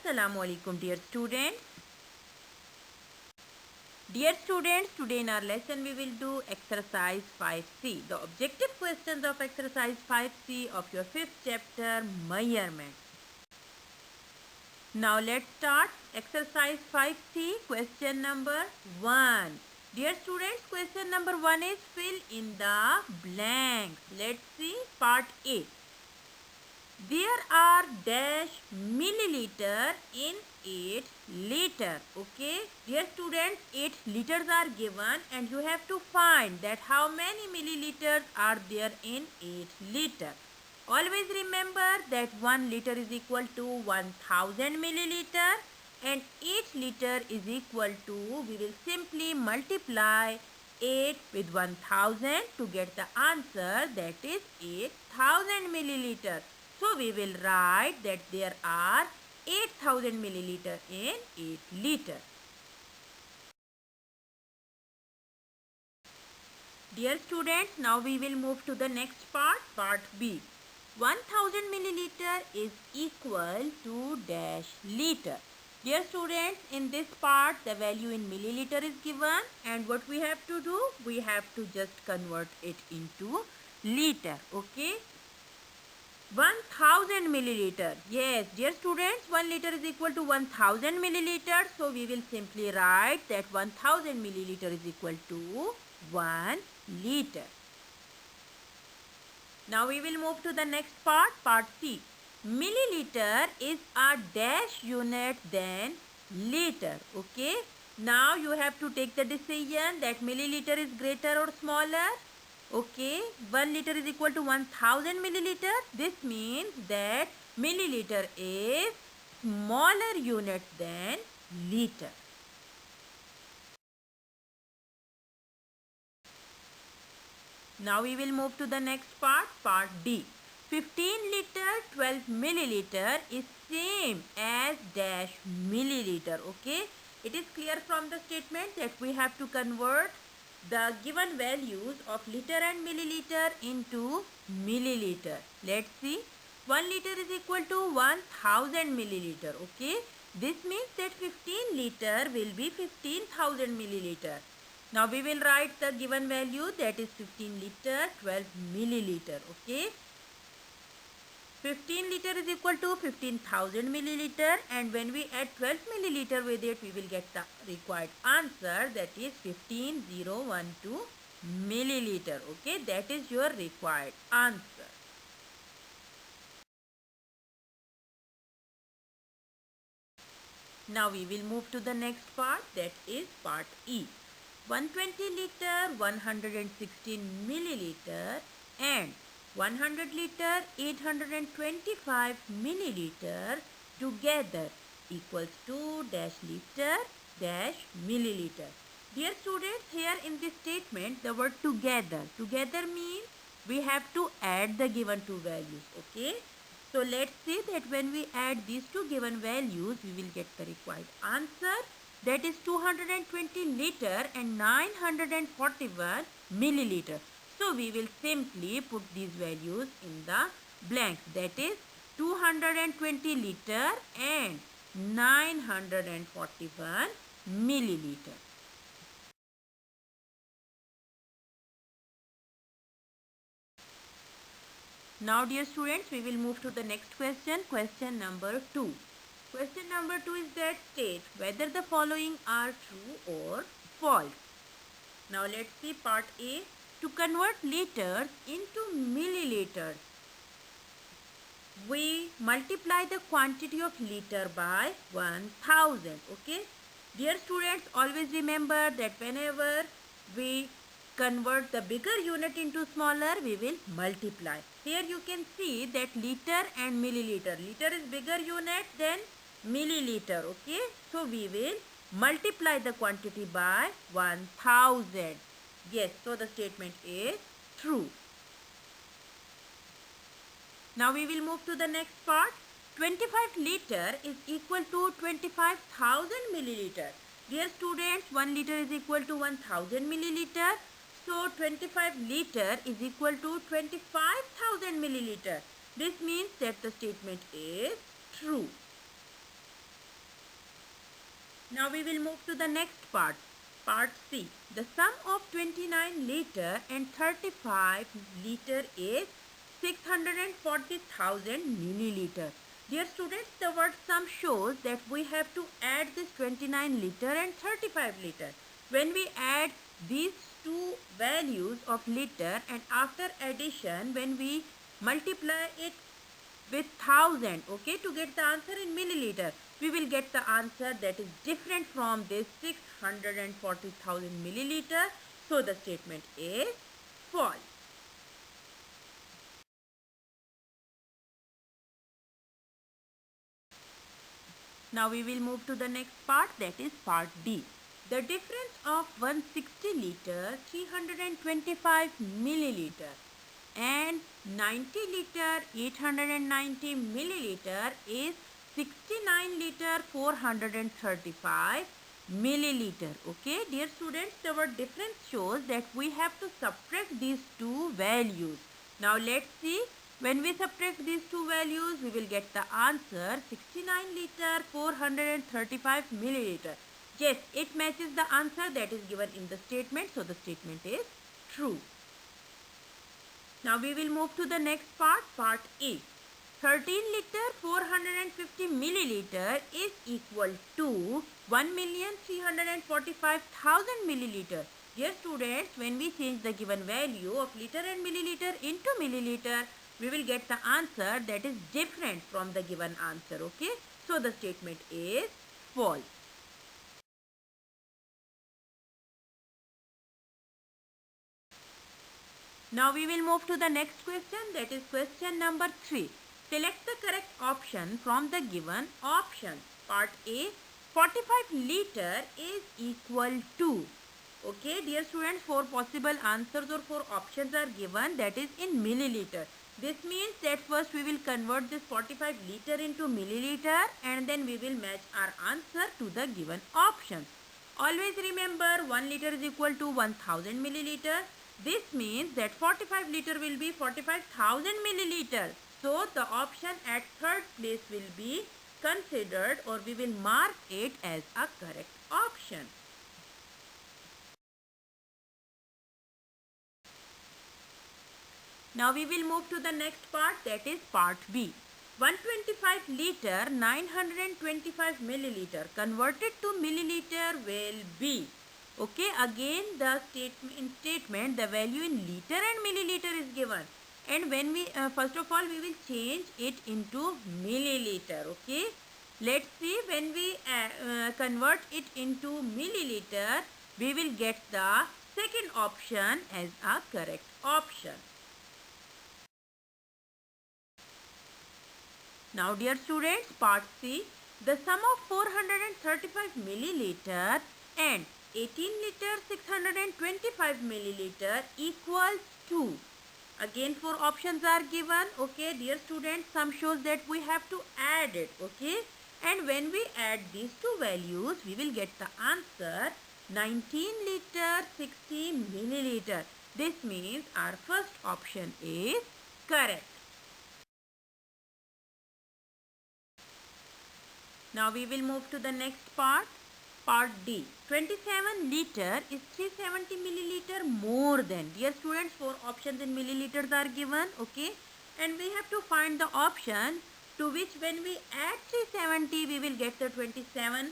Assalamu alaikum dear students. Dear students, today in our lesson we will do exercise 5C. The objective questions of exercise 5C of your 5th chapter, measurement. Now let's start exercise 5C, question number 1. Dear students, question number 1 is fill in the blanks. Let's see part A. There are dash milliliter in 8 liter. Okay, dear students, 8 liters are given and you have to find that how many milliliters are there in 8 liter. Always remember that 1 liter is equal to 1000 milliliter and 8 liter is equal to, we will simply multiply 8 with 1000 to get the answer, that is 8000 milliliter. So we will write that there are 8000 milliliter in 8 liter. Dear students, now we will move to the next part, part B. 1000 milliliter is equal to dash liter. Dear students, in this part the value in milliliter is given and what we have to do? We have to just convert it into liter. Okay. 1000 milliliter. Yes, dear students, 1 liter is equal to 1000 milliliter. So we will simply write that 1000 milliliter is equal to 1 liter. Now we will move to the next part, part C. Milliliter is a dash unit than liter. Okay. Now you have to take the decision that milliliter is greater or smaller. Okay, 1 liter is equal to 1000 milliliter. This means that milliliter is smaller unit than liter. Now we will move to the next part, part D. 15 liter 12 milliliter is same as dash milliliter. Okay, it is clear from the statement that we have to convert the given values of liter and milliliter into milliliter. Let's see. 1 liter is equal to 1000 milliliter. Okay. This means that 15 liter will be 15,000 milliliter. Now we will write the given value, that is 15 liter 12 milliliter. Okay. 15 liter is equal to 15,000 milliliter and when we add 12 milliliter with it, we will get the required answer, that is 15012 milliliter. Okay, that is your required answer. Now we will move to the next part, that is part E. 120 liter 116 milliliter and 100 liter 825 milliliter together equals to dash liter dash milliliter. Dear students, here in this statement the word together. Together means we have to add the given two values. Okay. So let's see that when we add these two given values, we will get the required answer. That is 220 liter and 941 milliliter. So we will simply put these values in the blanks. That is 220 liter and 941 milliliter. Now dear students, we will move to the next question, question number 2. Question number 2 is that state whether the following are true or false. Now let's see part A. To convert liters into milliliters, we multiply the quantity of liter by 1000. Okay. Dear students, always remember that whenever we convert the bigger unit into smaller, we will multiply. Here you can see that liter and milliliter. Liter is bigger unit than milliliter. Okay. So we will multiply the quantity by 1000. Yes, so the statement is true. Now we will move to the next part. 25 liter is equal to 25,000 milliliter. Dear students, 1 liter is equal to 1000 milliliter. So 25 liter is equal to 25,000 milliliter. This means that the statement is true. Now we will move to the next part. Part C. The sum of 29 liter and 35 liter is 640,000 milliliter. Dear students, the word sum shows that we have to add this 29 liter and 35 liter. When we add these two values of liter and after addition, when we multiply it with 1000, okay, to get the answer in milliliter, we will get the answer that is different from this 640,000 milliliter. So the statement is false. Now we will move to the next part, that is part D. The difference of 160 liter 325 milliliter and 90 liter 890 milliliter is 69 liter 435 milliliter. Okay, dear students, our difference shows that we have to subtract these two values. Now let's see. When we subtract these two values, we will get the answer 69 liter 435 milliliter. Yes, it matches the answer that is given in the statement, so the statement is true. Now we will move to the next part, part A. 13 liter 450 milliliter is equal to 1,345,000 milliliter. Dear students, when we change the given value of liter and milliliter into milliliter, we will get the answer that is different from the given answer, okay? So the statement is false. Now we will move to the next question, that is question number 3. Select the correct option from the given options. Part A, 45 liter is equal to. Okay, dear students, 4 possible answers or 4 options are given, that is in milliliter. This means that first we will convert this 45 liter into milliliter and then we will match our answer to the given options. Always remember 1 liter is equal to 1000 milliliter. This means that 45 liter will be 45,000 milliliter. So the option at third place will be considered, or we will mark it as a correct option. Now we will move to the next part, that is part B. 125 liter 925 milliliter converted to milliliter will be. Okay, again the statement the value in liter and milliliter is given, and when we first of all we will change it into milliliter. Okay, let's see, when we convert it into milliliter, we will get the second option as a correct option. Now dear students, part C, the sum of 435 milliliter and 18 liter 625 milliliter equals to. Again 4 options are given. Okay, dear students, sum shows that we have to add it. Okay, and when we add these two values, we will get the answer 19 liter 60 milliliter. This means our first option is correct. Now we will move to the next part, part D. 27 liter is 370 milliliter more than. Dear students, 4 options in milliliters are given, okay? And we have to find the option to which when we add 370, we will get the 27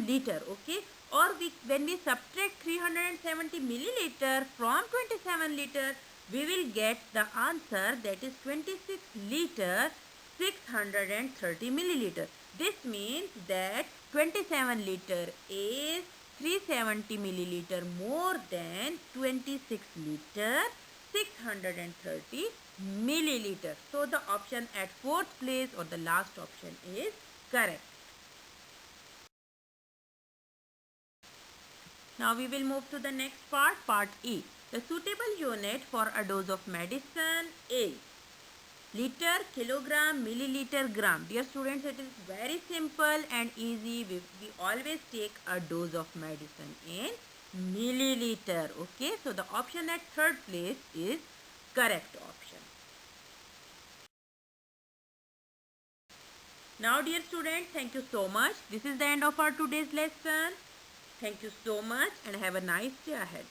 liter, okay? Or when we subtract 370 milliliter from 27 liter, we will get the answer that is 26 liter 630 milliliter. This means that 27 liter is 370 milliliter more than 26 liter 630 milliliter. So the option at fourth place, or the last option, is correct. Now we will move to the next part, part E. The suitable unit for a dose of medicine is liter, kilogram, milliliter, gram. Dear students, it is very simple and easy. We always take a dose of medicine in milliliter. Okay, so the option at third place is correct option. Now dear students, thank you so much. This is the end of our today's lesson. Thank you so much and have a nice day ahead.